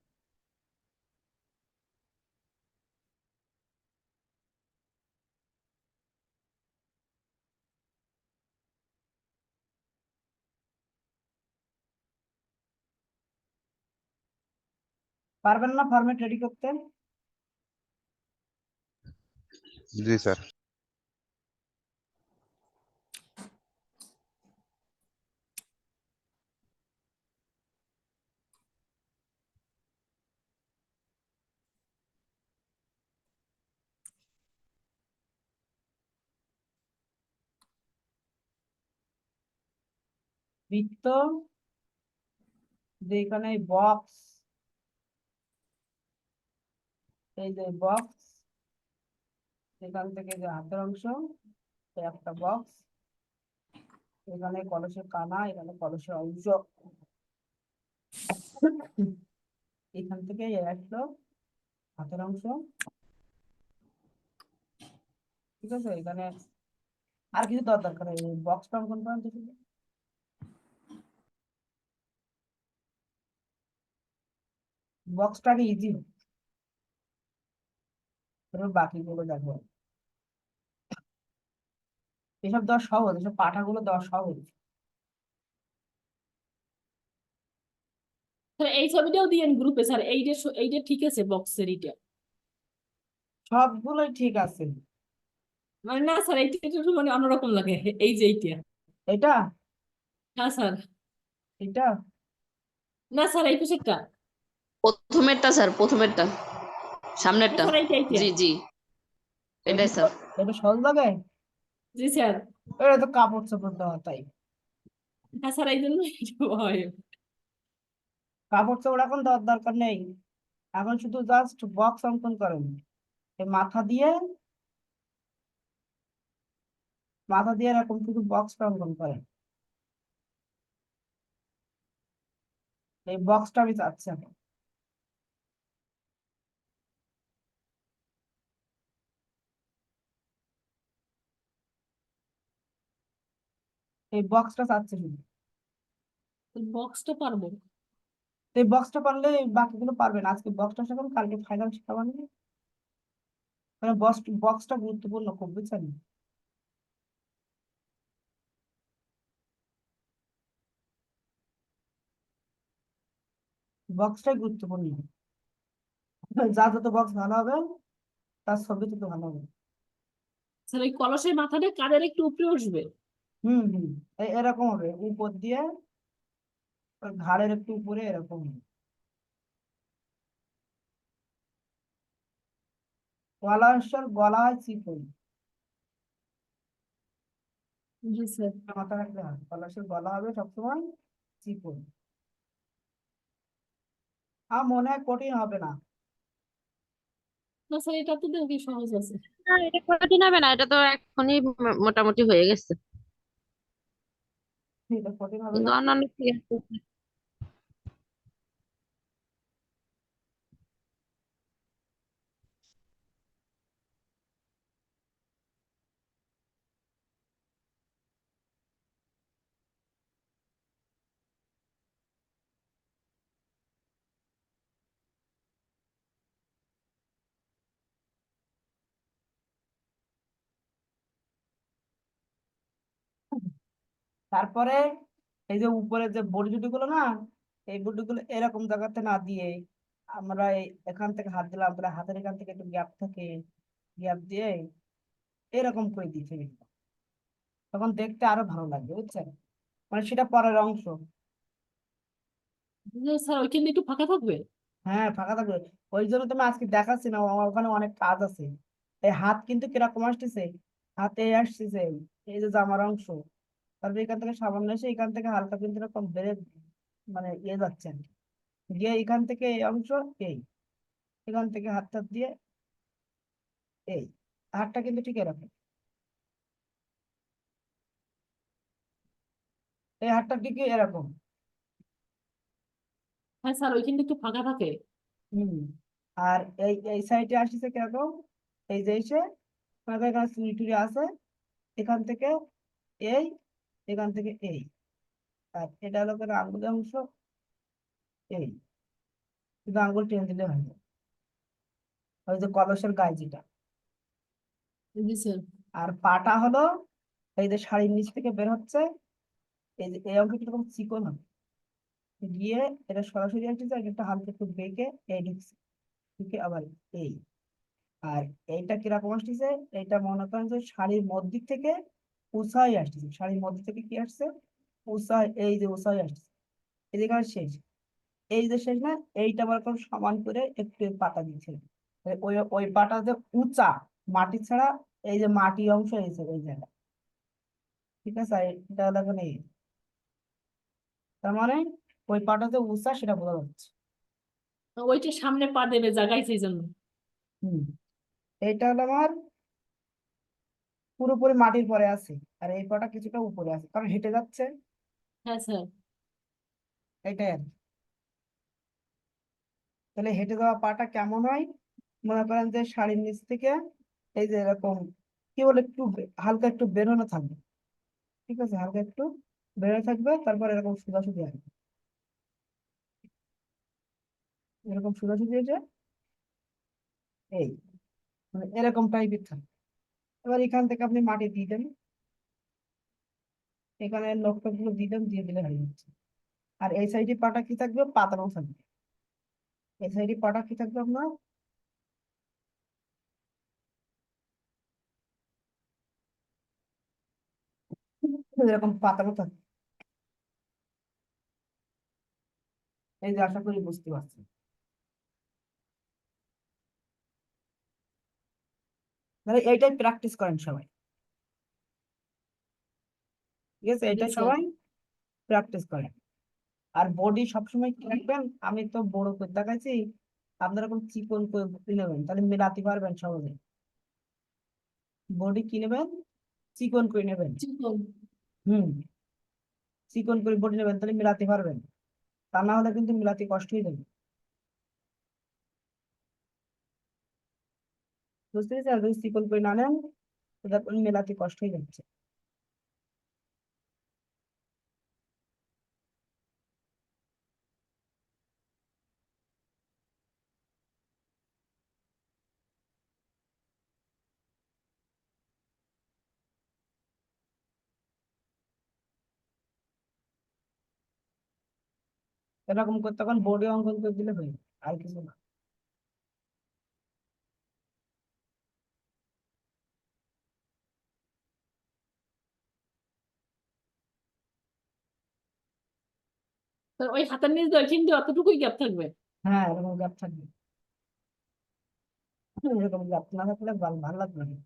পারবেন না ফরম্যাট রেডি করতে? জি স্যার। বৃত্ত, যে এখানে বক্স, এই যে বক্স, এখান থেকে যে হাতের অংশ, এই একটা বক্স, এখানে কলসের কানা, এখানে কলসের অংশ, এখান থেকে এই আসলো হাতের অংশ। ঠিক আছে, এখানে আর কিছু দরকার নেই, বক্সটা অঙ্কন করেন তো শুধু। বক্সটাকে ইজি, বাকিগুলো দেখো। এসব দেওয়া সহজ, এসব পাঠাগুলো দেওয়া সহজ। স্যার এই ছবিটাও দিয়েন গ্রুপে স্যার, এইটা ঠিক আছে বক্সের এইটা। সবগুলোই ঠিক আছে। মানে না স্যার এইটা একটু মানে অন্যরকম লাগে, এই যে এইটা। এটা, হ্যাঁ স্যার। এটা না স্যার এই পেশেরটা। প্রথমেরটা স্যার, প্রথমেরটা, সামনেরটা। স্যার এইটা। জি জি, এটাই স্যার। এটা সহজ লাগে। জি স্যার। এটা তো কাপড় চোপড় দেওয়া, তাই হ্যাঁ স্যার এই জন্য হয়। কাপড় চোপড় এখন দেওয়ার দরকার নেই। এখন শুধু জাস্ট বক্স অঙ্কন করেন। এই মাথা দিয়ে এরকম শুধু বক্সটা অঙ্কন করেন। এই বক্সটা আমি চাচ্ছি এখন। এই বক্সটা চাচ্ছি শুধু। বক্সটা পারবো। তো এই বক্সটা পারলে বাকিগুলো পারবেন। আজকে বক্সটা শেখাবেন, কালকে ফাইনাল শেখাবেন। মানে বক্সটা গুরুত্বপূর্ণ খুব, বুঝছেন? বক্সটাই গুরুত্বপূর্ণ। যা যত বক্স ভালো হবে, তার ছবি তত ভালো হবে। স্যার ওই কলসের মাথাটা কাদের একটু উপরে উঠবে। হম, এরকম হবে উপর দিয়ে, ওর ঘাড়ের একটু উপরে এরকম হবে। গলা হয় চিকন। জি স্যার। মাথা রাখলে হয়, কলাশের গলা হবে সবসময় চিকন। মনে হয় কঠিন হবে না। না স্যার এটা তো দেখি সহজ আছে। না, এটা কঠিন হবে না, এটা তো এখনই মোটামুটি হয়ে গেছে, এটা কঠিন হবে কিন্তু না। অন্যান্য ঠিক আছে। তারপরে এই যে উপরে যে বড়ি জুটি গুলো না, এই বুটিগুলো এরকম জায়গাতে না দিয়ে আমরা এখান থেকে হাত দিলাম, তাহলে হাতের এখান থেকে একটু গ্যাপ থাকে, গ্যাপ দিয়ে এরকম করে দিতে হবে। তখন দেখতে আরো ভালো লাগবে, বুঝছেন? মানে সেটা পরের অংশ। স্যার ওইখানে একটু ফাঁকা থাকবে। হ্যাঁ, ফাঁকা থাকবে। ওই জন্য তুমি আজকে দেখাচ্ছি না, আমার ওখানে অনেক কাজ আছে। এই হাত কিন্তু কিরকম আসতেছে, হাতে আসতেছে এই যে জামার অংশ, তারপরে এখান থেকে সামান্য এসে এখান থেকে হালকা কিন্তু এরকম বেড়ে, মানে ইয়ে যাচ্ছে আর কি। গিয়ে এখান থেকে এই অংশ, এই এখান থেকে হাত টাত দিয়ে এই হাতটা কিন্তু ঠিক এরকম, এই হাতটা ঠিক এরকম। হ্যাঁ স্যার ওইখানে একটু ফাঁকা থাকে। হম। আর এই এই সাইডে আসতেছে কিরকম, এই যে এসে মনে করো এখানে চুড়ি টুড়ি আছে, এখান থেকে এই, এখান থেকে এই, আর এটা হলো করে আঙ্গুলের অংশ, এই শুধু আঙ্গুল টেনে দিলে হয় না। ওই যে কলসের গায়ে যেটা। জি স্যার। আর পাটা হলো এই যে শাড়ির নিচ থেকে বের হচ্ছে, এই যে এই অংশ কিরকম চিকন হবে, গিয়ে এটা সরাসরি আসছে, আর একটা হালকা একটু বেঁকে এই ঢুকছে, ঢুকে আবার এই। আর এইটা কিরকম আসতেছে, এইটা মনে করেন যে শাড়ির মধ্যিক থেকে উঁচাই আসতেছে, শাড়ির মধ্যে থেকে কি আসছে, উঁচাই, এই যে উঁচাই আসতেছে, এই যে এখানে শেষ, এই যে শেষ না, এইটা আবার এখন সমান করে একটু পাতা দিচ্ছে। ওই ওই পাটা যে উঁচা মাটি ছাড়া, এই যে মাটি অংশ এসে ওই জায়গায়, ঠিক আছে? আর এটা হলো এখন এই, তার মানে ওই পাটা যে উঁচা সেটা বোঝা যাচ্ছে। ওইটা সামনে পা দেবে জায়গায় সেই জন্য। হম। এইটা হলো আমার পুরোপুরি মাটির পরে আছে, আর এই পাটা কিছুটা উপরে আছে কারণ হেঁটে যাচ্ছে, হ্যাঁ স্যার। এটাই আর কি। তাহলে হেঁটে যাওয়া পাটা কেমন হয়, মনে করেন যে শাড়ির নিচ থেকে এই যে এরকম কি বলে একটু হালকা একটু বেরোনো থাকবে, ঠিক আছে? হালকা একটু বেরোনো থাকবে, তারপর এরকম সোজাসুজি আসবে, এরকম সোজাসুজি এসে এই, মানে এরকম টাইপের থাকবে। এবার এখান থেকে আপনি মাটি দিয়ে দেন, এখানে লক্ষ্য গুলো দিয়ে দেন, দিয়ে দিলে হয়ে যাচ্ছে। আর এই সাইডে পাটা কি থাকবে, পাতানো থাকবে। এই সাইডে পাটা কি থাকবে আপনার, এরকম পাতানো থাকবে। এই যে আশা করি বুঝতে পারছেন। মানে এইটাই প্র্যাকটিস করেন সবাই, ঠিক আছে? জি এটাই স্যার। সবাই প্র্যাকটিস করেন। আর বডি সবসময় কি রাখবেন, আমি তো বড় করে দেখাচ্ছি, আপনারা কোন চিকন করে বডি নেবেন, তাহলে মেলাতে পারবেন সহজে। বডি কি নেবেন, চিকন করে নেবেন। চিকন। হুম, চিকন করে বডি নেবেন, তাহলে মেলাতে পারবেন। তা না হলে কিন্তু মেলাতে কষ্ট হয়ে যাবে, বুঝতে পেরেছেন? আর যদি চিকন করে না নেন, তাহলে মেলাতে কষ্ট হয়ে যাচ্ছে। এরকম করে তখন বডি অঙ্কন করে দিলে হয়ে যাবে, আর কিছু না। স্যার ওই হাতের নিচ দিয়ে ওইখান দিয়ে অতটুকুই গ্যাপ থাকবে। হ্যাঁ, এরকম গ্যাপ থাকবে, এরকম গ্যাপ না থাকলে ভালো ভালো লাগবে না।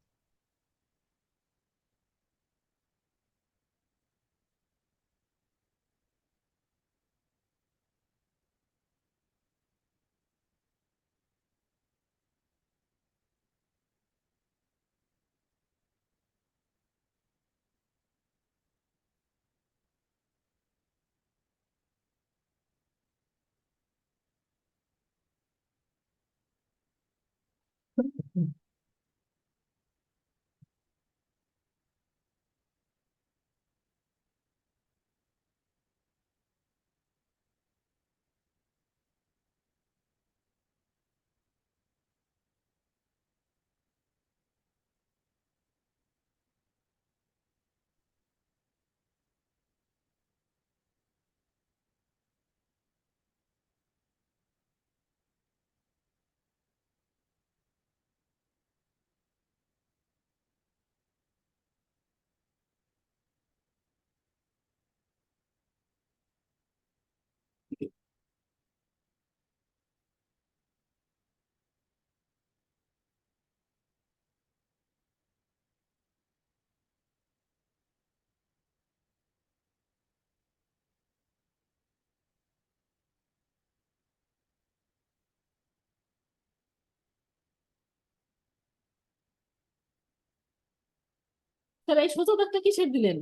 স্যার এই সোজা দাগটা কিসের দিলেন?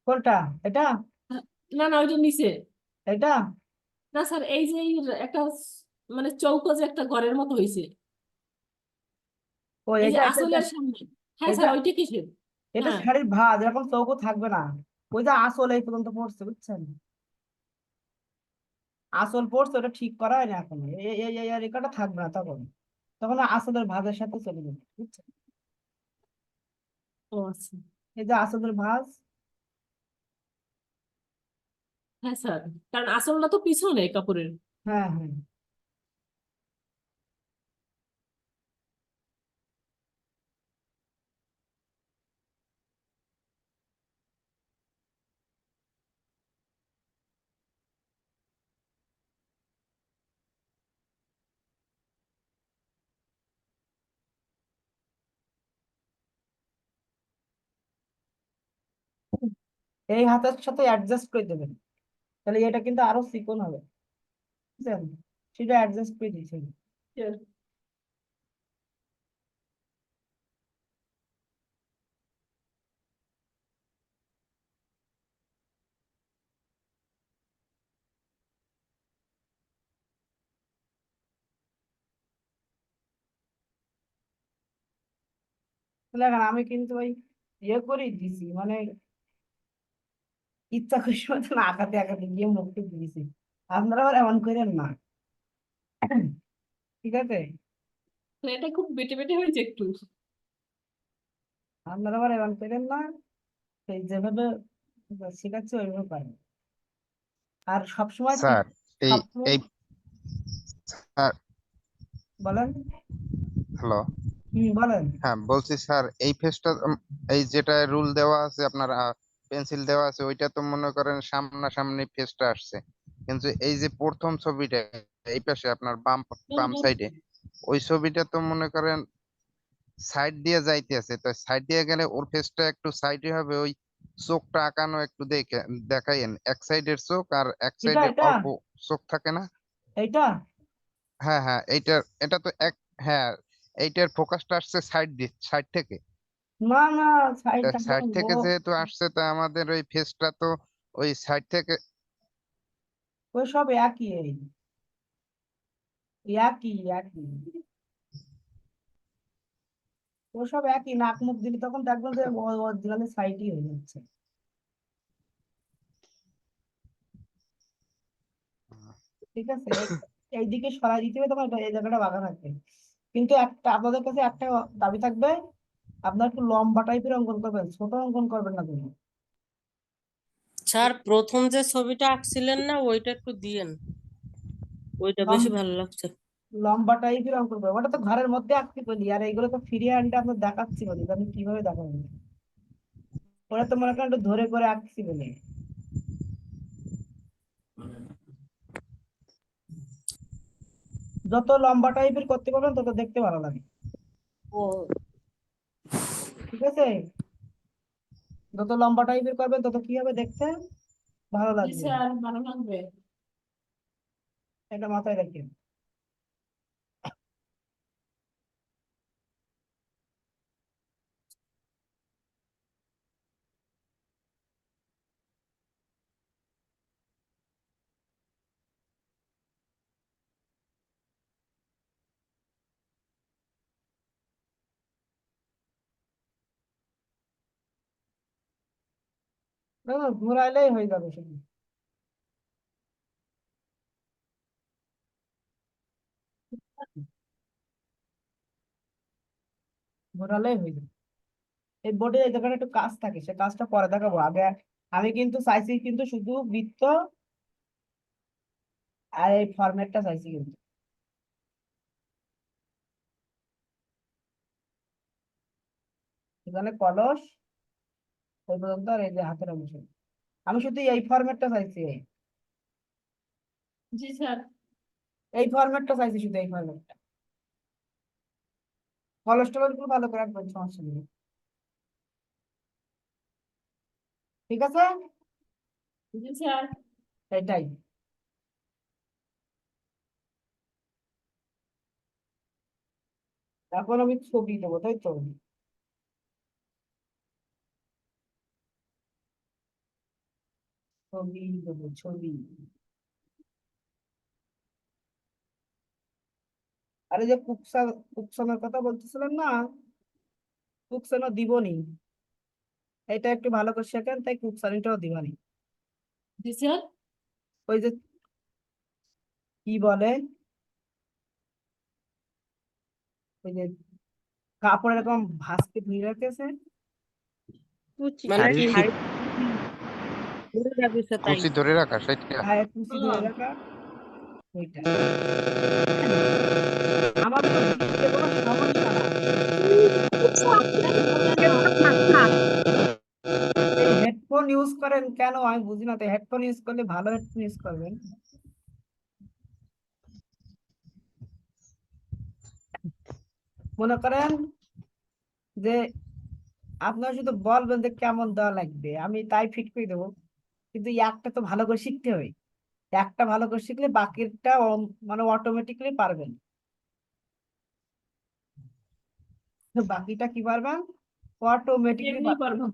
কোনটা? এটা? না না ওইটা নিচে। এটা? না স্যার এই যে একটা মানে চৌকো যে একটা ঘরের মতো হয়েছে, ও এই যে এটা এটা এটা আসলের সামনে। হ্যাঁ এটা স্যার ওইটা কিসের? এটা হ্যাঁ শাড়ির ভাঁজ, এরকম চৌকো থাকবে না। ওই যে আসল এই পর্যন্ত পড়ছে, বুঝছেন? আসল পড়ছে, ওটা ঠিক করা হয় না এখনো। এই রেখাটা থাকবে না তখন। তখন আসলের ভাঁজের সাথে চলে যাবে, বুঝছেন? ও আচ্ছা। এই যে আসলের ভাঁজ। হ্যাঁ স্যার, কারণ আসলটা তো পিছনে কাপড়ের। হ্যাঁ হ্যাঁ। এই হাতের সাথে অ্যাডজাস্ট করে দেবেন, তাহলে এটা কিন্তু আরো চিকন হবে, বুঝছেন? সেটা অ্যাডজাস্ট করে দিয়েছি। দেখেন আমি কিন্তু ওই ইয়ে করে দিছি, মানে ইচ্ছা খুশি মতন আঁকাতে আঁকাতে গিয়ে মুখে দিয়েছি। আপনারা আবার এমন করেন না, ঠিক আছে? মানে এটা খুব বেটে বেটে হয়েছে একটু। আপনারা আবার এমন করেন না। সেই যেভাবে শেখাচ্ছি ওইভাবে পারেন। আর সবসময় স্যার এই সবসময় এই স্যার, বলেন। হ্যালো। বলেন। হ্যাঁ বলছি স্যার, এই ফেসটা এই যেটা রুল দেওয়া আছে আপনার, পেন্সিল দেওয়া আছে, ওইটা তো মনে করেন সামনাসামনি ফেসটা আসছে, কিন্তু এই যে প্রথম ছবিটা এই পাশে আপনার বাম বাম সাইডে, ওই ছবিটা তো মনে করেন সাইড দিয়ে যাইতে আছে, তো সাইড দিয়ে গেলে ওর ফেসটা একটু সাইডে হবে, ওই চোখটা আঁকানো একটু দেখে দেখাইন, এক সাইডের চোখ আর এক এটা সাইডের এটা অল্প চোখ থাকে না? এইটা হ্যাঁ হ্যাঁ, এটা তো এক, হ্যাঁ এইটার ফোকাসটা আসছে সাইড থেকে। না না, সাইড থাকবে সাইড না গো। থেকে যেহেতু আসছে, তা আমাদের ওই ফেসটা তো ওই সাইড থেকে। ওই সব একই, এই একই একই, ও সব একই। নাক মুখ দিলে তখন দেখবেন যে অরিজিনালি সাইডই হয়ে যাচ্ছে, ঠিক আছে? এইদিকে সরাই দিতে হবে, তখন এই জায়গাটা বাঁকা থাকবে। কিন্তু একটা আপনাদের কাছে একটা দাবি থাকবে, আপনার একটু লম্বা টাইপের অঙ্কন করবেন, ছোট অঙ্কন করবেন না তুমি। স্যার প্রথম যে ছবিটা আঁকছিলেন না ওইটা একটু দিয়েন, ওইটা বেশি লম- ভালো লাগছে। লম্বা টাইপের অঙ্কন করবেন, ওটা তো ঘরের মধ্যে আঁকতে বলি, আর এইগুলো তো ফিরিয়ে আনতে আপনার দেখাচ্ছি বলি, তো আমি কিভাবে দেখাবো? ওরা তো মনে করেন একটু ধরে করে আঁকছি বলে। যত লম্বা টাইপের করতে পারবেন তত দেখতে ভালো লাগে, ও ঠিক আছে? যত লম্বা টাইপের করবেন তত কি হবে দেখতে ভালো জি লাগবে। স্যার ভালো লাগবে। এটা মাথায় রাখেন। না না, ঘুরাইলেই হয়ে যাবে শুধু, ঘোরালেই হয়ে যাবে। এই বোর্ডে এই জায়গাটা একটু কাজ থাকে, সে কাজটা পরে দেখাবো। আগে আমি কিন্তু চাইছি কিন্তু শুধু বৃত্ত আর এই ফরম্যাটটা চাইছি কিন্তু। এখানে কলস ওই পর্যন্ত, আর এই যে হাতের অংশ, আমি শুধু এই ফরম্যাটটা চাইছি। জি স্যার। এই ফরম্যাটটা চাইছি, শুধু এই ফরম্যাটটা। কলস টলস গুলো ভালো করে রাখবেন, সমস্যা নেই, ঠিক আছে? জি স্যার। এটাই। এখন আমি ছবি দেবো, তাই তো? ছবি দেবো, ছবি। আরে যে কুকসানের কথা বলতেছিলেন না, কুকসানও দিবনি, এটা একটু ভালো করে শেখেন, তাই কুকসানিটাও দিবানি। জি স্যার। ওই যে কি বলে, ওই যে কাপড় এরকম ভাঁজকে ধুয়ে রেখেছে, মানে শাড়ি শাড়ি ধরে রাখিছে তাই। কুচি ধরে রাখা সেটা। গায়ে কুচি ধরে রাখা, ওইটা। আমার তো বুঝতে কোনো সমস্যা নাই। এই হেডফোন ইউজ করেন কেন আমি বুঝি না, তো হেডফোন ইউজ করলে ভালো হেডফোন ইউজ করবেন। মনে করেন যে আপনার শুধু বলবেন যে কেমন দেওয়া লাগবে, আমি তাই ফিট করে দেবো, কিন্তু এই একটা তো ভালো করে শিখতে হবে। একটা ভালো করে শিখলে বাকিটা মানে অটোমেটিক্যালি পারবেন। তো বাকিটা কি পারবেন? অটোমেটিক্যালি এমনি পারবো।